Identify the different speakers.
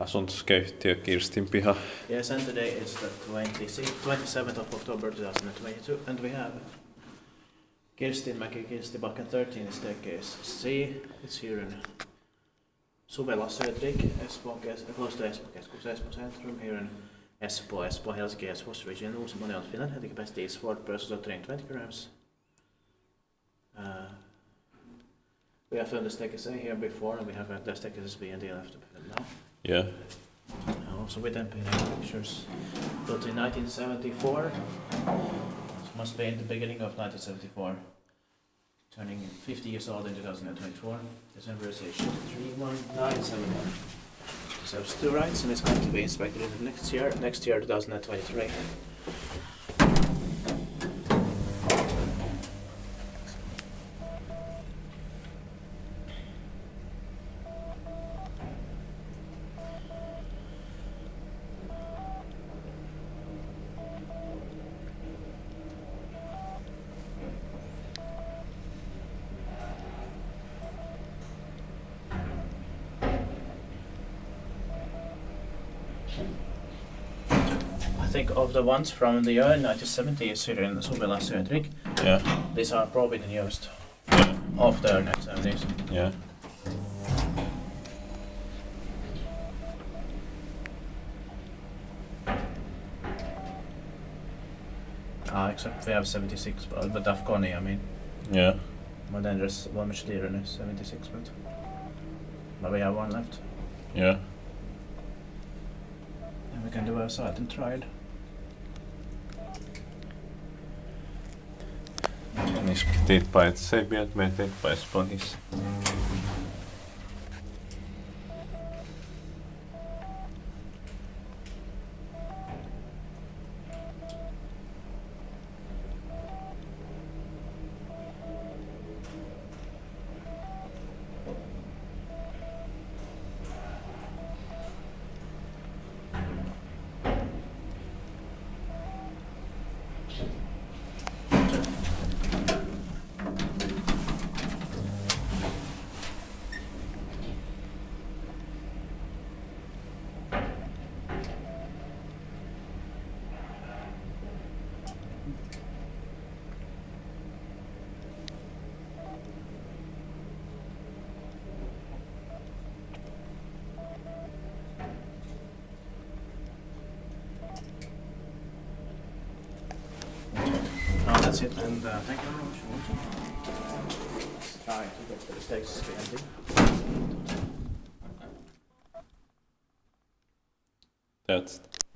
Speaker 1: Asuntoskäyhtiö Kirstin piha.
Speaker 2: Yes, and today it's the 27th of October 2022, and we have Kirstinmäki, Kirstinbacken 13 staircase C. It's here in Suvela, Espoo, close to Espoo keskus, Espoo Centrum, here in Espoo, Helsinki, Espoo's region, modernized Finland, and the capacity is 4 persons of 20 grams. We have done the staircase A here before, and we have the staircases B and D left now.
Speaker 1: Yeah.
Speaker 2: Also with them pictures built in 1974. It must be in the beginning of 1974. Turning 50 years old in 2024. December is 31971. This has 2 rights and it's going to be inspected next year 2023. I think of the ones from the early 1970s here in Suvela,
Speaker 1: yeah.
Speaker 2: These are probably the newest
Speaker 1: Yeah.
Speaker 2: of the early 1970s.
Speaker 1: Yeah.
Speaker 2: Except we have 76, but of Kone, I mean.
Speaker 1: Yeah.
Speaker 2: But then there's one much dearer than 76, but we have one left.
Speaker 1: Yeah.
Speaker 2: And we can do a silent trial.
Speaker 1: Niska titta ett se biet med titta sponis.
Speaker 2: That's it, and thank you very much for watching. Let's try to get the mistakes behind it.
Speaker 1: That's